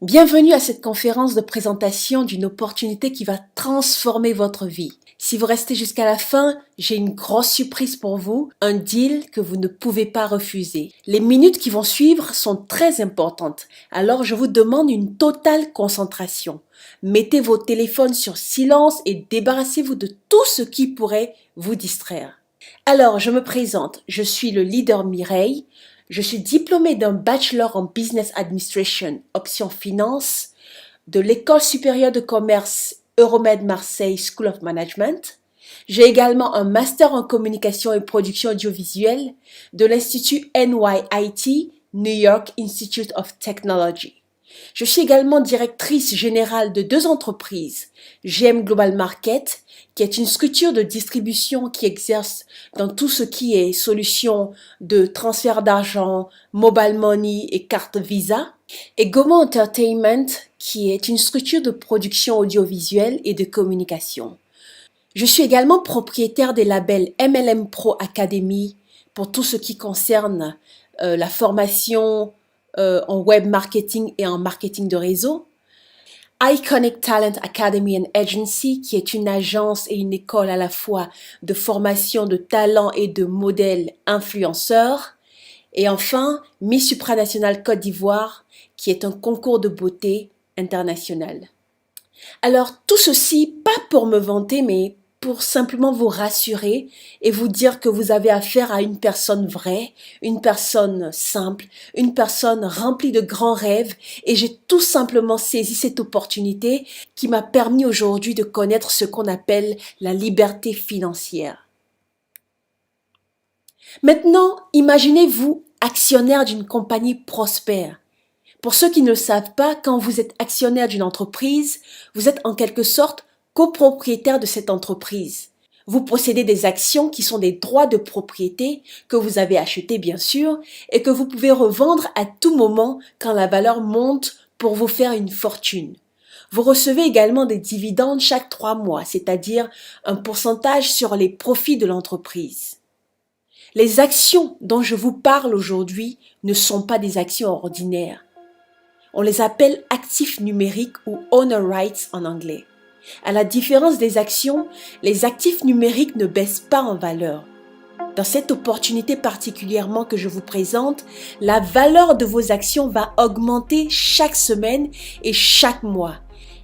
Bienvenue à cette conférence de présentation d'une opportunité qui va transformer votre vie. Si vous restez jusqu'à la fin, j'ai une grosse surprise pour vous, un deal que vous ne pouvez pas refuser. Les minutes qui vont suivre sont très importantes, alors je vous demande une totale concentration. Mettez vos téléphones sur silence et débarrassez-vous de tout ce qui pourrait vous distraire. Alors, je me présente, je suis le leader Mireille. Je suis diplômée d'un bachelor en Business Administration, option finance, de l'École supérieure de commerce Euromed Marseille School of Management. J'ai également un master en communication et production audiovisuelle de l'Institut NYIT, New York Institute of Technology. Je suis également directrice générale de 2 entreprises, GM Global Market, qui est une structure de distribution qui exerce dans tout ce qui est solutions de transfert d'argent, mobile money et carte Visa, et Gomo Entertainment, qui est une structure de production audiovisuelle et de communication. Je suis également propriétaire des labels MLM Pro Academy pour tout ce qui concerne la formation en web marketing et en marketing de réseau. Iconic Talent Academy and Agency, qui est une agence et une école à la fois de formation de talents et de modèles influenceurs. Et enfin, Miss Supranationale Côte d'Ivoire, qui est un concours de beauté international. Alors, tout ceci, pas pour me vanter, mais pour simplement vous rassurer et vous dire que vous avez affaire à une personne vraie, une personne simple, une personne remplie de grands rêves, et j'ai tout simplement saisi cette opportunité qui m'a permis aujourd'hui de connaître ce qu'on appelle la liberté financière. Maintenant, imaginez-vous actionnaire d'une compagnie prospère. Pour ceux qui ne le savent pas, quand vous êtes actionnaire d'une entreprise, vous êtes en quelque sorte copropriétaire de cette entreprise. Vous possédez des actions qui sont des droits de propriété que vous avez achetés bien sûr et que vous pouvez revendre à tout moment quand la valeur monte pour vous faire une fortune. Vous recevez également des dividendes chaque 3 mois, c'est-à-dire un pourcentage sur les profits de l'entreprise. Les actions dont je vous parle aujourd'hui ne sont pas des actions ordinaires. On les appelle actifs numériques ou owner rights en anglais. À la différence des actions, les actifs numériques ne baissent pas en valeur. Dans cette opportunité particulièrement que je vous présente, la valeur de vos actions va augmenter chaque semaine et chaque mois.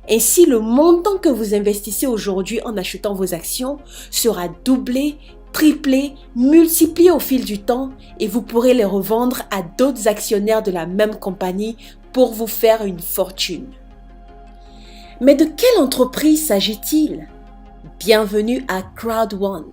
Ainsi, le montant que vous investissez aujourd'hui en achetant vos actions sera doublé, triplé, multiplié au fil du temps et vous pourrez les revendre à d'autres actionnaires de la même compagnie pour vous faire une fortune. Mais de quelle entreprise s'agit-il? Bienvenue à Crowd One.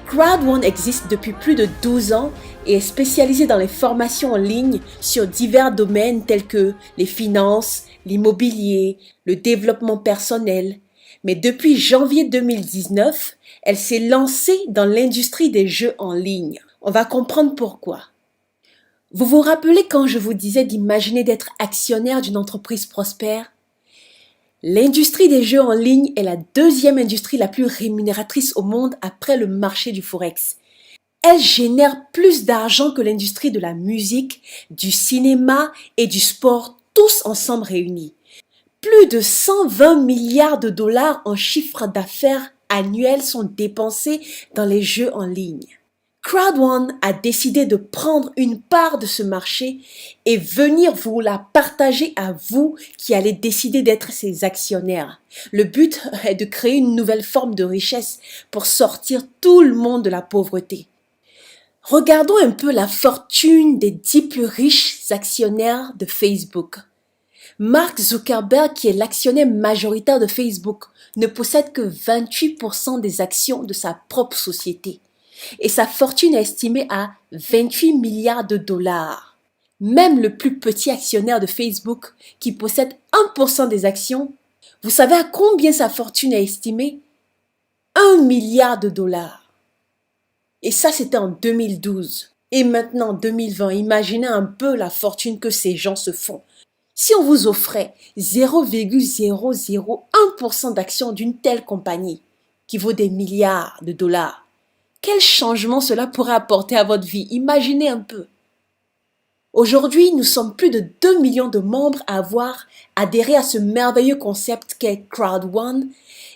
Crowd One existe depuis plus de 12 ans et est spécialisé dans les formations en ligne sur divers domaines tels que les finances, l'immobilier, le développement personnel. Mais depuis janvier 2019, elle s'est lancée dans l'industrie des jeux en ligne. On va comprendre pourquoi. Vous vous rappelez quand je vous disais d'imaginer d'être actionnaire d'une entreprise prospère? L'industrie des jeux en ligne est la 2e industrie la plus rémunératrice au monde après le marché du Forex. Elle génère plus d'argent que l'industrie de la musique, du cinéma et du sport, tous ensemble réunis. Plus de 120 milliards de dollars en chiffre d'affaires annuel sont dépensés dans les jeux en ligne. Crowd One a décidé de prendre une part de ce marché et venir vous la partager à vous qui allez décider d'être ses actionnaires. Le but est de créer une nouvelle forme de richesse pour sortir tout le monde de la pauvreté. Regardons un peu la fortune des 10 plus riches actionnaires de Facebook. Mark Zuckerberg, qui est l'actionnaire majoritaire de Facebook, ne possède que 28% des actions de sa propre société. Et sa fortune est estimée à 28 milliards de dollars. Même le plus petit actionnaire de Facebook, qui possède 1% des actions, vous savez à combien sa fortune est estimée? 1 milliard de dollars. Et ça, c'était en 2012. Et maintenant, en 2020, imaginez un peu la fortune que ces gens se font. Si on vous offrait 0,001% d'actions d'une telle compagnie qui vaut des milliards de dollars, quel changement cela pourrait apporter à votre vie? Imaginez un peu. Aujourd'hui, nous sommes plus de 2 millions de membres à avoir adhéré à ce merveilleux concept qu'est Crowd One,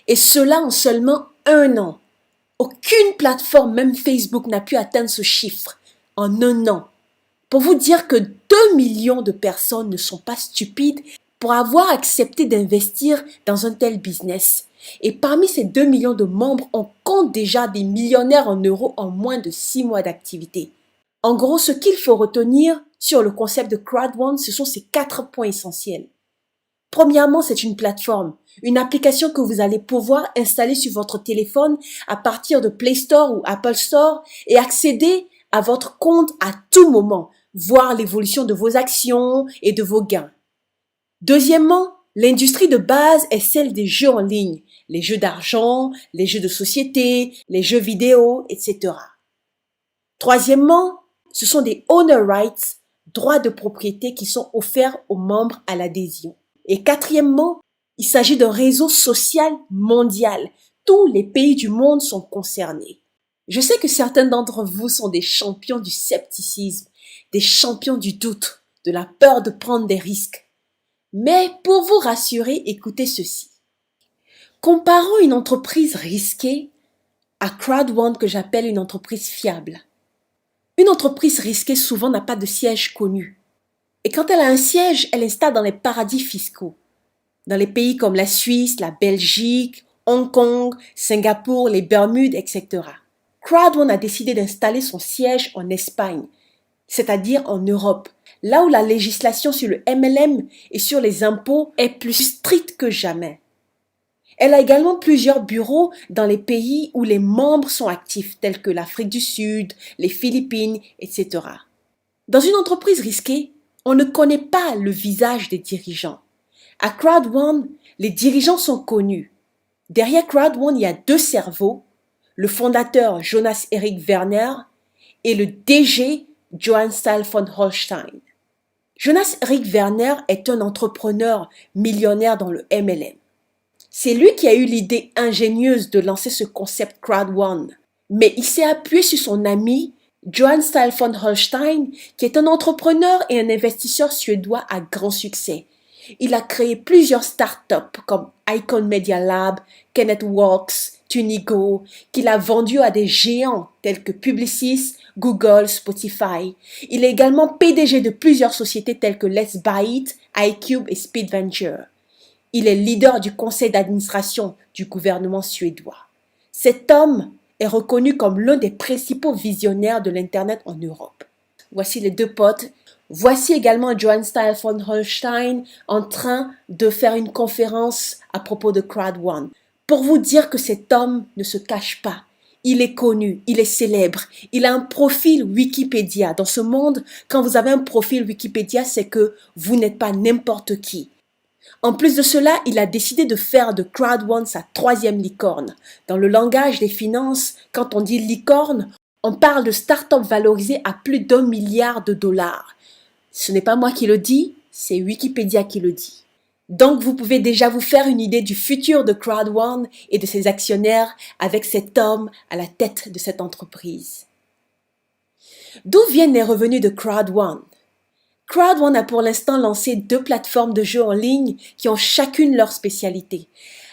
et cela en seulement 1 an. Aucune plateforme, même Facebook, n'a pu atteindre ce chiffre en 1 an. Pour vous dire que 2 millions de personnes ne sont pas stupides pour avoir accepté d'investir dans un tel business. Et parmi ces 2 millions de membres, on compte déjà des millionnaires en euros en moins de 6 mois d'activité. En gros, ce qu'il faut retenir sur le concept de Crowd One, ce sont ces 4 points essentiels. Premièrement, c'est une plateforme, une application que vous allez pouvoir installer sur votre téléphone à partir de Play Store ou Apple Store et accéder à votre compte à tout moment, voir l'évolution de vos actions et de vos gains. Deuxièmement, l'industrie de base est celle des jeux en ligne, les jeux d'argent, les jeux de société, les jeux vidéo, etc. Troisièmement, ce sont des owner rights, droits de propriété qui sont offerts aux membres à l'adhésion. Et quatrièmement, il s'agit d'un réseau social mondial. Tous les pays du monde sont concernés. Je sais que certains d'entre vous sont des champions du scepticisme, des champions du doute, de la peur de prendre des risques. Mais pour vous rassurer, écoutez ceci. Comparons une entreprise risquée à Crowd One que j'appelle une entreprise fiable. Une entreprise risquée souvent n'a pas de siège connu. Et quand elle a un siège, elle installe dans les paradis fiscaux. Dans les pays comme la Suisse, la Belgique, Hong Kong, Singapour, les Bermudes, etc. Crowd One a décidé d'installer son siège en Espagne, c'est-à-dire en Europe, là où la législation sur le MLM et sur les impôts est plus stricte que jamais. Elle a également plusieurs bureaux dans les pays où les membres sont actifs, tels que l'Afrique du Sud, les Philippines, etc. Dans une entreprise risquée, on ne connaît pas le visage des dirigeants. À Crowd One, les dirigeants sont connus. Derrière Crowd One, il y a 2 cerveaux, le fondateur Jonas Erik Werner et le DG Johann Stahl von Holstein. Jonas Erik Werner est un entrepreneur millionnaire dans le MLM. C'est lui qui a eu l'idée ingénieuse de lancer ce concept Crowd One, mais il s'est appuyé sur son ami Johann Stahl von Holstein, qui est un entrepreneur et un investisseur suédois à grand succès. Il a créé plusieurs startups comme Icon Media Lab, KennethWorks, Tunigo, qu'il a vendues à des géants tels que Publicis, Google, Spotify. Il est également PDG de plusieurs sociétés telles que Let's Buy It, iCube et Speed Venture. Il est leader du conseil d'administration du gouvernement suédois. Cet homme est reconnu comme l'un des principaux visionnaires de l'Internet en Europe. Voici les 2 potes. Voici également Johann Stahl von Holstein en train de faire une conférence à propos de Crowd One. Pour vous dire que cet homme ne se cache pas. Il est connu, il est célèbre, il a un profil Wikipédia. Dans ce monde, quand vous avez un profil Wikipédia, c'est que vous n'êtes pas n'importe qui. En plus de cela, il a décidé de faire de Crowd One sa 3e licorne. Dans le langage des finances, quand on dit licorne, on parle de start-up valorisée à plus d'1 milliard de dollars. Ce n'est pas moi qui le dis, c'est Wikipédia qui le dit. Donc vous pouvez déjà vous faire une idée du futur de Crowd One et de ses actionnaires avec cet homme à la tête de cette entreprise. D'où viennent les revenus de Crowd One? Crowd One a pour l'instant lancé 2 plateformes de jeux en ligne qui ont chacune leur spécialité.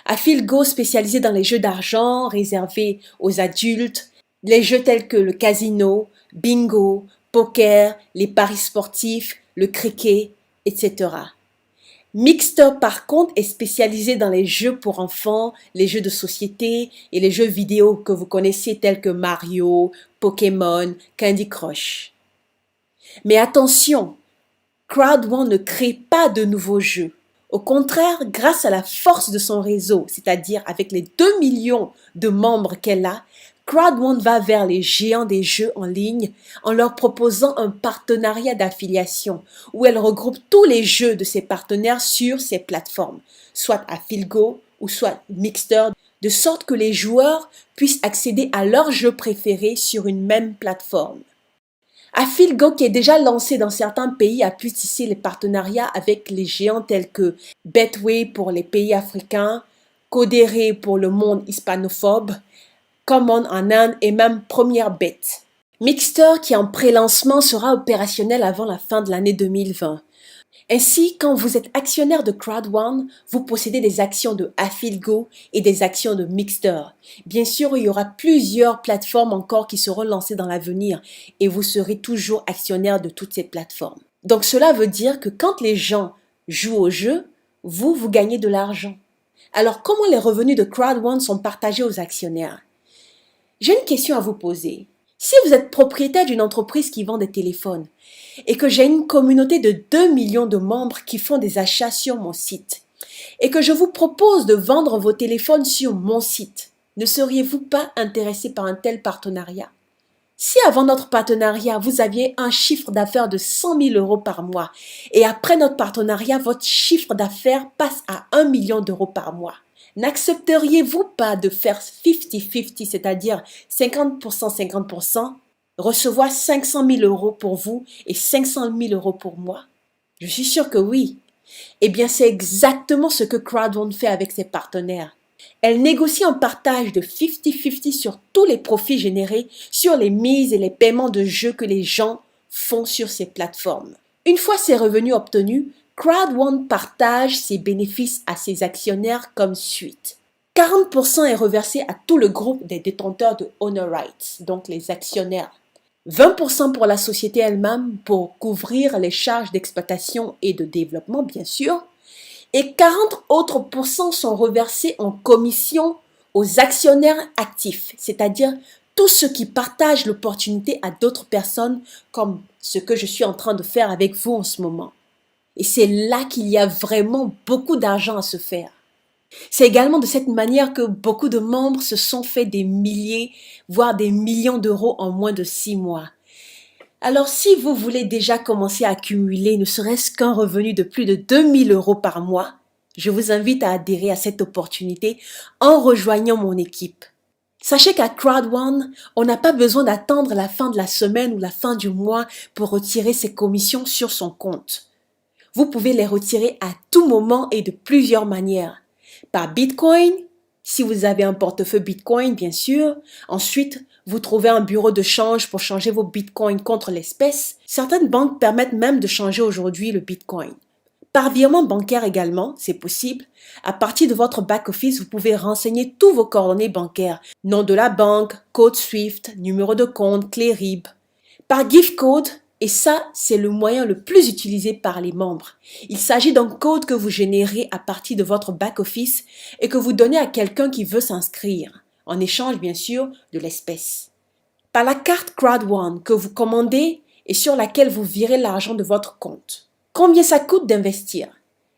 Afilgo spécialisé dans les jeux d'argent réservés aux adultes, les jeux tels que le casino, bingo, poker, les paris sportifs, le cricket, etc. Mixter par contre est spécialisé dans les jeux pour enfants, les jeux de société et les jeux vidéo que vous connaissez tels que Mario, Pokémon, Candy Crush. Mais attention, Crowd One ne crée pas de nouveaux jeux. Au contraire, grâce à la force de son réseau, c'est-à-dire avec les 2 millions de membres qu'elle a, Crowd One va vers les géants des jeux en ligne en leur proposant un partenariat d'affiliation où elle regroupe tous les jeux de ses partenaires sur ses plateformes, soit Afilgo ou soit Mixter, de sorte que les joueurs puissent accéder à leurs jeux préférés sur une même plateforme. Afilgo, qui est déjà lancé dans certains pays, a pu tisser les partenariats avec les géants tels que Betway pour les pays africains, Codere pour le monde hispanophobe, Common en Inde et même Première Bet. Mixter, qui est en pré-lancement, sera opérationnel avant la fin de l'année 2020. Ainsi, quand vous êtes actionnaire de CrowdOne, vous possédez des actions de Afilgo et des actions de Mixter. Bien sûr, il y aura plusieurs plateformes encore qui seront lancées dans l'avenir et vous serez toujours actionnaire de toutes ces plateformes. Donc cela veut dire que quand les gens jouent au jeu, vous gagnez de l'argent. Alors comment les revenus de CrowdOne sont partagés aux actionnaires? J'ai une question à vous poser. Si vous êtes propriétaire d'une entreprise qui vend des téléphones et que j'ai une communauté de 2 millions de membres qui font des achats sur mon site et que je vous propose de vendre vos téléphones sur mon site, ne seriez-vous pas intéressé par un tel partenariat? Si avant notre partenariat, vous aviez un chiffre d'affaires de 100 000 euros par mois et après notre partenariat, votre chiffre d'affaires passe à 1 million d'euros par mois, n'accepteriez-vous pas de faire 50-50, c'est-à-dire 50%, 50%, recevoir 500 000 euros pour vous et 500 000 euros pour moi? Je suis sûre que oui. Eh bien, c'est exactement ce que CrowdOne fait avec ses partenaires. Elle négocie un partage de 50-50 sur tous les profits générés sur les mises et les paiements de jeux que les gens font sur ces plateformes. Une fois ces revenus obtenus, CrowdOne partage ses bénéfices à ses actionnaires comme suit. 40% est reversé à tout le groupe des détenteurs de Honor Rights, donc les actionnaires. 20% pour la société elle-même pour couvrir les charges d'exploitation et de développement, bien sûr. Et 40 autres pourcents sont reversés en commission aux actionnaires actifs, c'est-à-dire tous ceux qui partagent l'opportunité à d'autres personnes comme ce que je suis en train de faire avec vous en ce moment. Et c'est là qu'il y a vraiment beaucoup d'argent à se faire. C'est également de cette manière que beaucoup de membres se sont fait des milliers, voire des millions d'euros en moins de 6 mois. Alors si vous voulez déjà commencer à accumuler ne serait-ce qu'un revenu de plus de 2000 euros par mois, je vous invite à adhérer à cette opportunité en rejoignant mon équipe. Sachez qu'à CrowdOne, on n'a pas besoin d'attendre la fin de la semaine ou la fin du mois pour retirer ses commissions sur son compte. Vous pouvez les retirer à tout moment et de plusieurs manières. Par Bitcoin, si vous avez un portefeuille Bitcoin, bien sûr. Ensuite, vous trouvez un bureau de change pour changer vos Bitcoins contre l'espèce. Certaines banques permettent même de changer aujourd'hui le Bitcoin. Par virement bancaire également, c'est possible. À partir de votre back-office, vous pouvez renseigner tous vos coordonnées bancaires. Nom de la banque, code SWIFT, numéro de compte, clé RIB. Par gift code, et ça, c'est le moyen le plus utilisé par les membres. Il s'agit d'un code que vous générez à partir de votre back-office et que vous donnez à quelqu'un qui veut s'inscrire, en échange bien sûr de l'espèce. Par la carte CrowdOne que vous commandez et sur laquelle vous virez l'argent de votre compte. Combien ça coûte d'investir?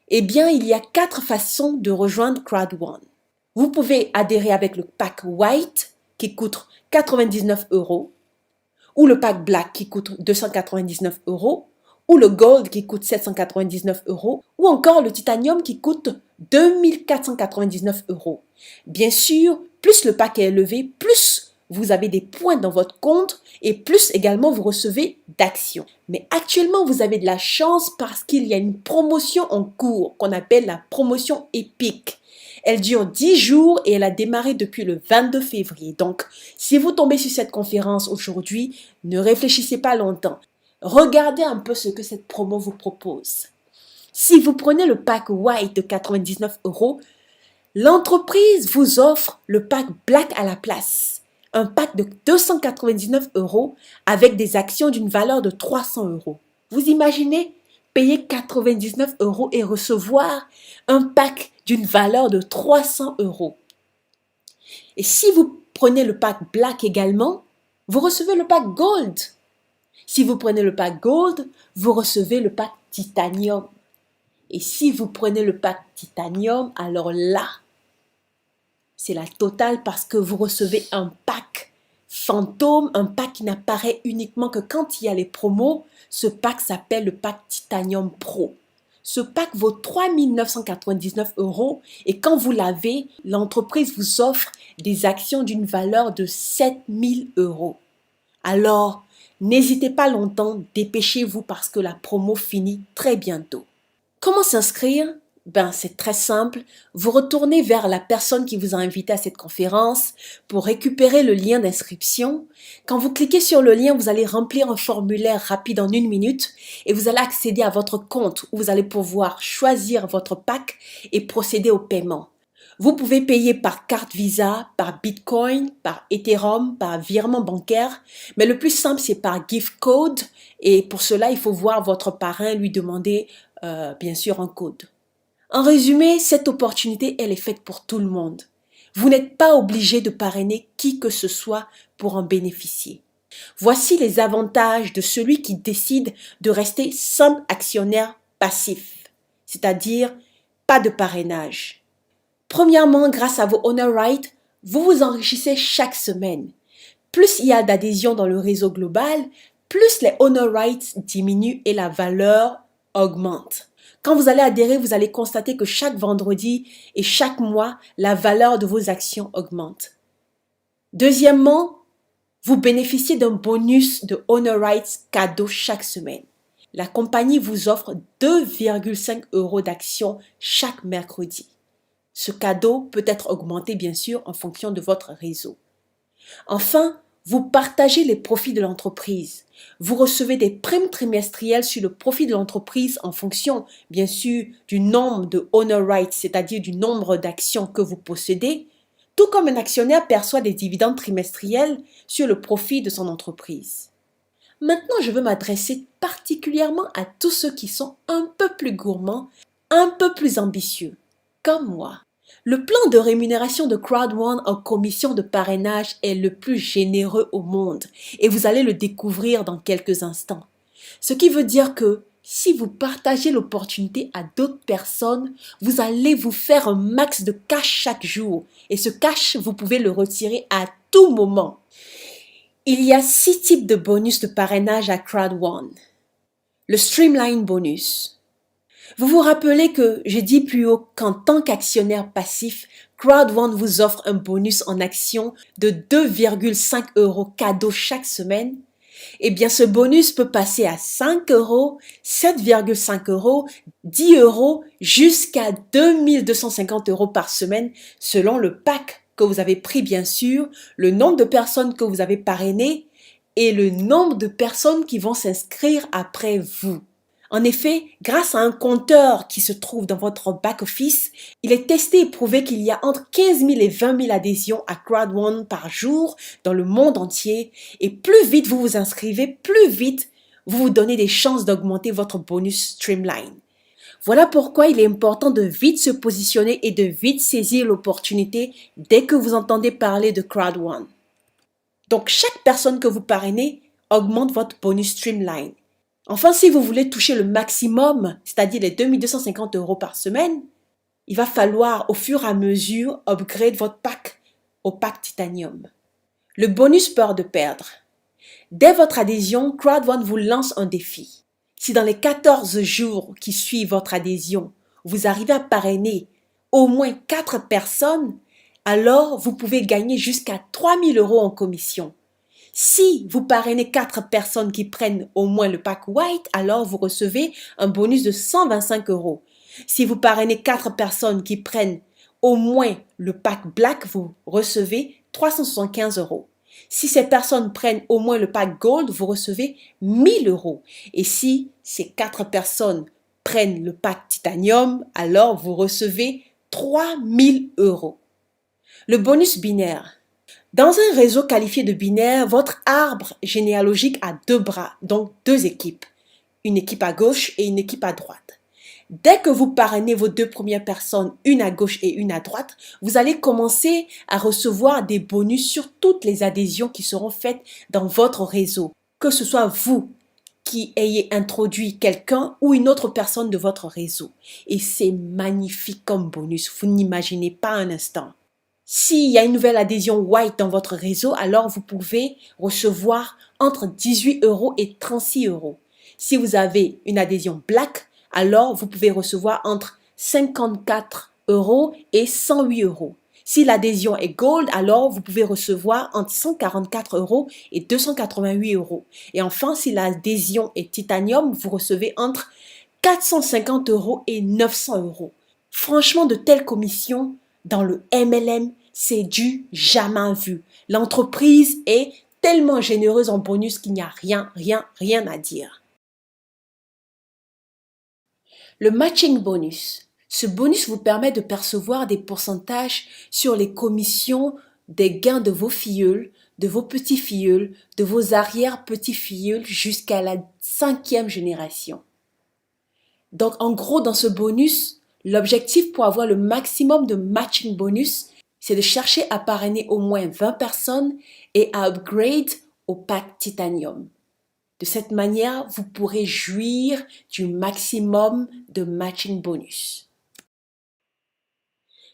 Eh bien, il y a 4 façons de rejoindre CrowdOne. Vous pouvez adhérer avec le pack White qui coûte 99 euros, ou le pack Black qui coûte 299 euros, ou le Gold qui coûte 799 euros, ou encore le Titanium qui coûte 2499 euros. Bien sûr, plus le pack est élevé, plus vous avez des points dans votre compte et plus également vous recevez d'actions. Mais actuellement, vous avez de la chance parce qu'il y a une promotion en cours qu'on appelle la promotion épique. Elle dure 10 jours et elle a démarré depuis le 22 février. Donc, si vous tombez sur cette conférence aujourd'hui, ne réfléchissez pas longtemps. Regardez un peu ce que cette promo vous propose. Si vous prenez le pack White de 99 euros, l'entreprise vous offre le pack Black à la place. Un pack de 299 euros avec des actions d'une valeur de 300 euros. Vous imaginez payer 99 euros et recevoir un pack d'une valeur de 300 euros. Et si vous prenez le pack Black également, vous recevez le pack Gold. Si vous prenez le pack Gold, vous recevez le pack Titanium. Et si vous prenez le pack Titanium, alors là, c'est la totale parce que vous recevez un pack fantôme, un pack qui n'apparaît uniquement que quand il y a les promos. Ce pack s'appelle le pack Titanium Pro. Ce pack vaut 3 999 euros et quand vous l'avez, l'entreprise vous offre des actions d'une valeur de 7 000 euros. Alors, N'hésitez pas longtemps, dépêchez-vous parce que la promo finit très bientôt. Comment s'inscrire? C'est très simple. Vous retournez vers la personne qui vous a invité à cette conférence pour récupérer le lien d'inscription. Quand vous cliquez sur le lien, vous allez remplir un formulaire rapide en 1 minute et vous allez accéder à votre compte où vous allez pouvoir choisir votre pack et procéder au paiement. Vous pouvez payer par carte Visa, par Bitcoin, par Ethereum, par virement bancaire, mais le plus simple c'est par gift code et pour cela il faut voir votre parrain, lui demander bien sûr un code. En résumé, cette opportunité, elle est faite pour tout le monde. Vous n'êtes pas obligé de parrainer qui que ce soit pour en bénéficier. Voici les avantages de celui qui décide de rester simple actionnaire passif, c'est-à-dire pas de parrainage. Premièrement, grâce à vos honor rights, vous vous enrichissez chaque semaine. Plus il y a d'adhésion dans le réseau global, plus les honor rights diminuent et la valeur augmente. Quand vous allez adhérer, vous allez constater que chaque vendredi et chaque mois, la valeur de vos actions augmente. Deuxièmement, vous bénéficiez d'un bonus de honor rights cadeau chaque semaine. La compagnie vous offre 2,5 € d'actions chaque mercredi. Ce cadeau peut être augmenté bien sûr en fonction de votre réseau. Enfin, vous partagez les profits de l'entreprise. Vous recevez des primes trimestrielles sur le profit de l'entreprise en fonction, bien sûr, du nombre de honor rights, c'est-à-dire du nombre d'actions que vous possédez, tout comme un actionnaire perçoit des dividendes trimestriels sur le profit de son entreprise. Maintenant, je veux m'adresser particulièrement à tous ceux qui sont un peu plus gourmands, un peu plus ambitieux, comme moi. Le plan de rémunération de Crowd1 en commission de parrainage est le plus généreux au monde et vous allez le découvrir dans quelques instants. Ce qui veut dire que si vous partagez l'opportunité à d'autres personnes, vous allez vous faire un max de cash chaque jour et ce cash, vous pouvez le retirer à tout moment. Il y a 6 types de bonus de parrainage à Crowd1. Le Streamline Bonus. Vous vous rappelez que j'ai dit plus haut qu'en tant qu'actionnaire passif, Crowd1 vous offre un bonus en action de 2,5 € cadeau chaque semaine? Eh bien, ce bonus peut passer à 5 €, 7,5 €, 10 € jusqu'à 2250 € par semaine selon le pack que vous avez pris bien sûr, le nombre de personnes que vous avez parrainées et le nombre de personnes qui vont s'inscrire après vous. En effet, grâce à un compteur qui se trouve dans votre back-office, il est testé et prouvé qu'il y a entre 15 000 et 20 000 adhésions à Crowd1 par jour dans le monde entier. Et plus vite vous vous inscrivez, plus vite vous vous donnez des chances d'augmenter votre bonus Streamline. Voilà pourquoi il est important de vite se positionner et de vite saisir l'opportunité dès que vous entendez parler de Crowd1. Donc, chaque personne que vous parrainez augmente votre bonus Streamline. Enfin, si vous voulez toucher le maximum, c'est-à-dire les 2250 € par semaine, il va falloir au fur et à mesure upgrade votre pack au pack Titanium. Le bonus peur de perdre. Dès votre adhésion, Crowd1 vous lance un défi. Si dans les 14 jours qui suivent votre adhésion, vous arrivez à parrainer au moins 4 personnes, alors vous pouvez gagner jusqu'à 3 000 € en commission. Si vous parrainez 4 personnes qui prennent au moins le pack White, alors vous recevez un bonus de 125 €. Si vous parrainez 4 personnes qui prennent au moins le pack Black, vous recevez 375 €. Si ces personnes prennent au moins le pack Gold, vous recevez 1 000 €. Et si ces 4 personnes prennent le pack Titanium, alors vous recevez 3 000 €. Le bonus binaire. Dans un réseau qualifié de binaire, votre arbre généalogique a 2 bras, donc 2 équipes. Une équipe à gauche et une équipe à droite. Dès que vous parrainez vos 2 premières personnes, une à gauche et une à droite, vous allez commencer à recevoir des bonus sur toutes les adhésions qui seront faites dans votre réseau. Que ce soit vous qui ayez introduit quelqu'un ou une autre personne de votre réseau. Et c'est magnifique comme bonus, vous n'imaginez pas un instant. S'il y a une nouvelle adhésion White dans votre réseau, alors vous pouvez recevoir entre 18 € et 36 €. Si vous avez une adhésion Black, alors vous pouvez recevoir entre 54 € et 108 €. Si l'adhésion est Gold, alors vous pouvez recevoir entre 144 euros et 288 euros. Et enfin, si l'adhésion est Titanium, vous recevez entre 450 euros et 900 euros. Franchement, de telles commissions dans le MLM, c'est du jamais vu. L'entreprise est tellement généreuse en bonus qu'il n'y a rien à dire. Le matching bonus. Ce bonus vous permet de percevoir des pourcentages sur les commissions des gains de vos filleuls, de vos petits-filleuls, de vos arrière-petits-filleuls jusqu'à la 5e génération. Donc, en gros, dans ce bonus, l'objectif pour avoir le maximum de matching bonus, c'est de chercher à parrainer au moins 20 personnes et à upgrade au pack Titanium. De cette manière, vous pourrez jouir du maximum de matching bonus.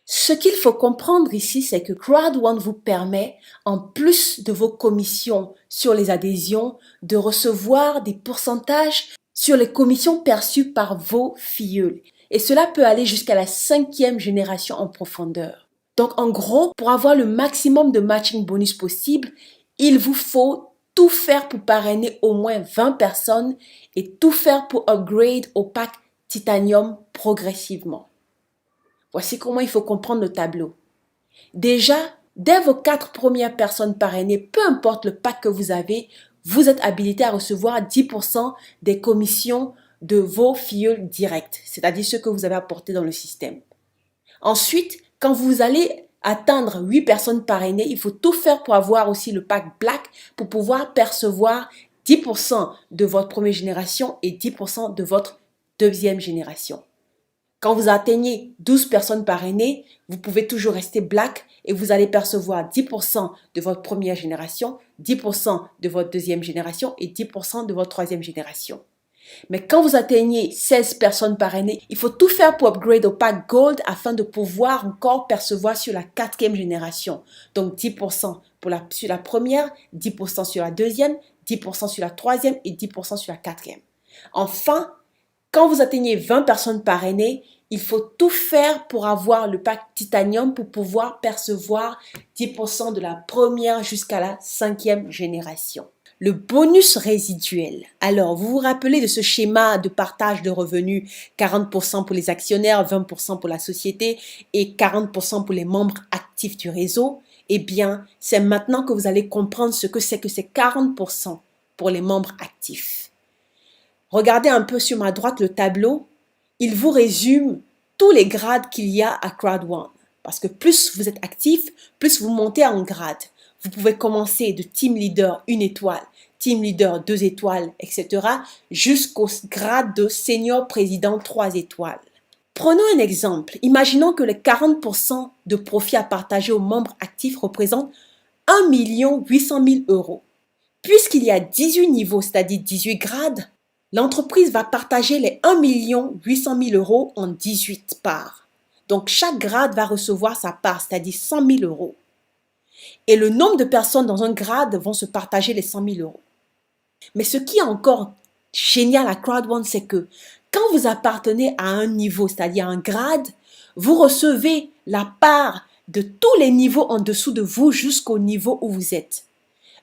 Ce qu'il faut comprendre ici, c'est que Crowd1 vous permet, en plus de vos commissions sur les adhésions, de recevoir des pourcentages sur les commissions perçues par vos filleuls. Et cela peut aller jusqu'à la 5e génération en profondeur. Donc en gros, pour avoir le maximum de matching bonus possible, il vous faut tout faire pour parrainer au moins 20 personnes et tout faire pour upgrade au pack Titanium progressivement. Voici comment il faut comprendre le tableau. Déjà, dès vos 4 premières personnes parrainées, peu importe le pack que vous avez, vous êtes habilité à recevoir 10% des commissions de vos filleuls directs, c'est-à-dire ceux que vous avez apportés dans le système. Ensuite, quand vous allez atteindre 8 personnes parrainées, il faut tout faire pour avoir aussi le pack Black pour pouvoir percevoir 10% de votre première génération et 10% de votre deuxième génération. Quand vous atteignez 12 personnes parrainées, vous pouvez toujours rester Black et vous allez percevoir 10% de votre première génération, 10% de votre deuxième génération et 10% de votre troisième génération. Mais quand vous atteignez 16 personnes parrainées, il faut tout faire pour upgrade au pack Gold afin de pouvoir encore percevoir sur la 4e génération. Donc 10% sur la première, 10% sur la deuxième, 10% sur la troisième et 10% sur la 4e. Enfin, quand vous atteignez 20 personnes parrainées, il faut tout faire pour avoir le pack Titanium pour pouvoir percevoir 10% de la première jusqu'à la 5e génération. Le bonus résiduel. Alors, vous vous rappelez de ce schéma de partage de revenus, 40% pour les actionnaires, 20% pour la société et 40% pour les membres actifs du réseau? Eh bien, c'est maintenant que vous allez comprendre ce que c'est que ces 40% pour les membres actifs. Regardez un peu sur ma droite le tableau. Il vous résume tous les grades qu'il y a à Crowd1. Parce que plus vous êtes actif, plus vous montez en grade. Vous pouvez commencer de team leader 1 étoile, team leader 2 étoiles, etc. jusqu'au grade de senior président 3 étoiles. Prenons un exemple. Imaginons que les 40% de profit à partager aux membres actifs représentent 1 800 000 euros. Puisqu'il y a 18 niveaux, c'est-à-dire 18 grades, l'entreprise va partager les 1 800 000 euros en 18 parts. Donc, chaque grade va recevoir sa part, c'est-à-dire 100 000 euros. Et le nombre de personnes dans un grade vont se partager les 100 000 euros. Mais ce qui est encore génial à Crowd1, c'est que quand vous appartenez à un niveau, c'est-à-dire un grade, vous recevez la part de tous les niveaux en dessous de vous jusqu'au niveau où vous êtes.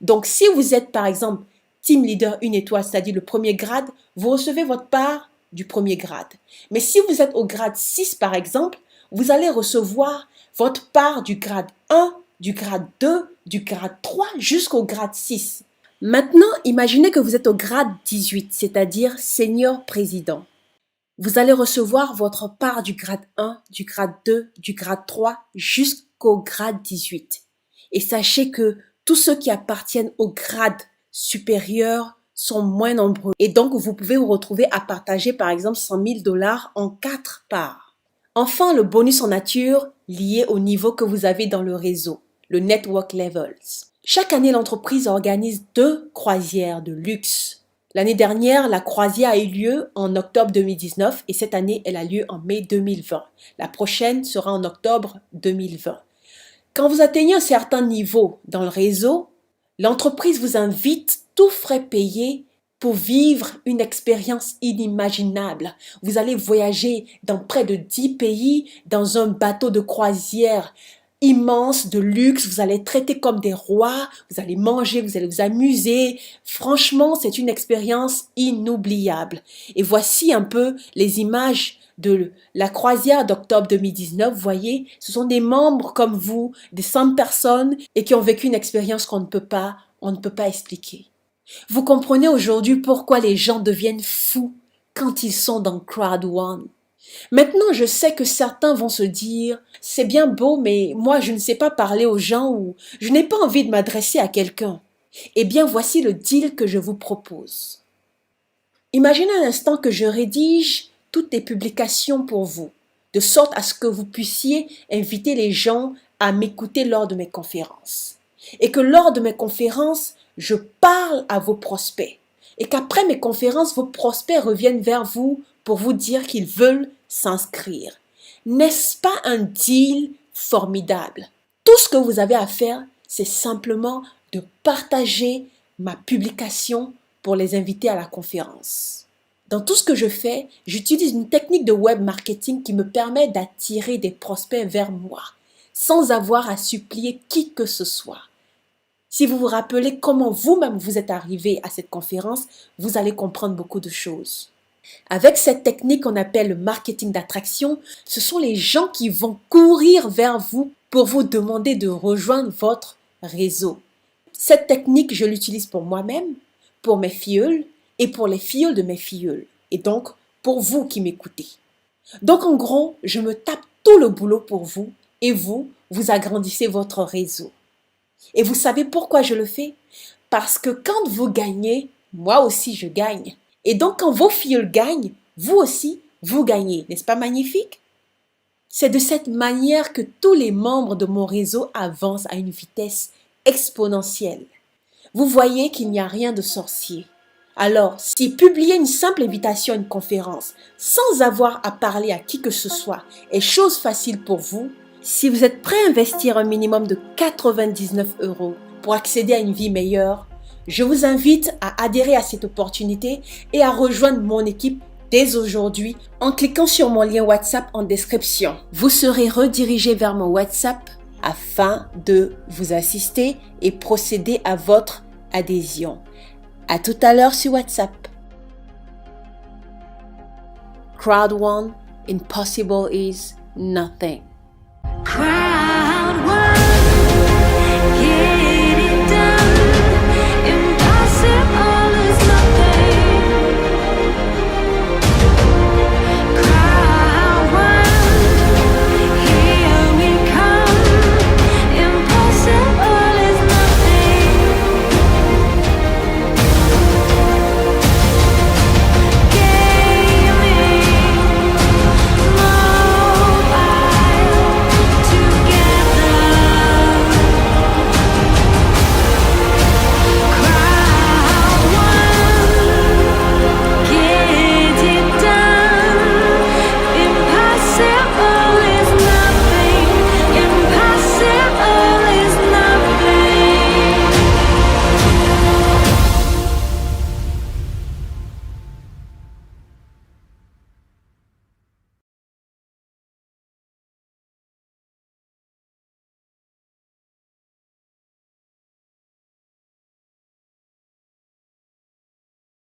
Donc, si vous êtes, par exemple, Team Leader 1 étoile, c'est-à-dire le premier grade, vous recevez votre part du premier grade. Mais si vous êtes au grade 6, par exemple, vous allez recevoir votre part du grade 1, du grade 2, du grade 3 jusqu'au grade 6. Maintenant, imaginez que vous êtes au grade 18, c'est-à-dire Senior Président. Vous allez recevoir votre part du grade 1, du grade 2, du grade 3 jusqu'au grade 18. Et sachez que tous ceux qui appartiennent au grade supérieur sont moins nombreux. Et donc, vous pouvez vous retrouver à partager, par exemple, 100 000 $ en 4 parts. Enfin, le bonus en nature lié au niveau que vous avez dans le réseau, le Network Levels. Chaque année, l'entreprise organise 2 croisières de luxe. L'année dernière, la croisière a eu lieu en octobre 2019 et cette année, elle a lieu en mai 2020. La prochaine sera en octobre 2020. Quand vous atteignez un certain niveau dans le réseau, l'entreprise vous invite, tout frais payés, pour vivre une expérience inimaginable. Vous allez voyager dans près de 10 pays dans un bateau de croisière immense, de luxe, vous allez être traités comme des rois, vous allez manger, vous allez vous amuser. Franchement, c'est une expérience inoubliable. Et voici un peu les images de la croisière d'octobre 2019. Vous voyez, ce sont des membres comme vous, des 100 personnes et qui ont vécu une expérience on ne peut pas expliquer. Vous comprenez aujourd'hui pourquoi les gens deviennent fous quand ils sont dans Crowd One. Maintenant, je sais que certains vont se dire, c'est bien beau, mais moi, je ne sais pas parler aux gens ou je n'ai pas envie de m'adresser à quelqu'un. Eh bien, voici le deal que je vous propose. Imaginez un instant que je rédige toutes les publications pour vous, de sorte à ce que vous puissiez inviter les gens à m'écouter lors de mes conférences. Et que lors de mes conférences, je parle à vos prospects. Et qu'après mes conférences, vos prospects reviennent vers vous pour vous dire qu'ils veulent s'inscrire. N'est-ce pas un deal formidable? Tout ce que vous avez à faire, c'est simplement de partager ma publication pour les inviter à la conférence. Dans tout ce que je fais, j'utilise une technique de web marketing qui me permet d'attirer des prospects vers moi, sans avoir à supplier qui que ce soit. Si vous vous rappelez comment vous-même vous êtes arrivé à cette conférence, vous allez comprendre beaucoup de choses. Avec cette technique qu'on appelle le marketing d'attraction, ce sont les gens qui vont courir vers vous pour vous demander de rejoindre votre réseau. Cette technique, je l'utilise pour moi-même, pour mes filleuls et pour les filleuls de mes filleuls. Et donc, pour vous qui m'écoutez. Donc, en gros, je me tape tout le boulot pour vous et vous agrandissez votre réseau. Et vous savez pourquoi je le fais? Parce que quand vous gagnez, moi aussi je gagne. Et donc quand vos filleuls gagnent, vous aussi, vous gagnez. N'est-ce pas magnifique? C'est de cette manière que tous les membres de mon réseau avancent à une vitesse exponentielle. Vous voyez qu'il n'y a rien de sorcier. Alors, si publier une simple invitation à une conférence sans avoir à parler à qui que ce soit est chose facile pour vous, si vous êtes prêt à investir un minimum de 99 € pour accéder à une vie meilleure, je vous invite à adhérer à cette opportunité et à rejoindre mon équipe dès aujourd'hui en cliquant sur mon lien WhatsApp en description. Vous serez redirigé vers mon WhatsApp afin de vous assister et procéder à votre adhésion. À tout à l'heure sur WhatsApp. Crowd One, impossible is nothing.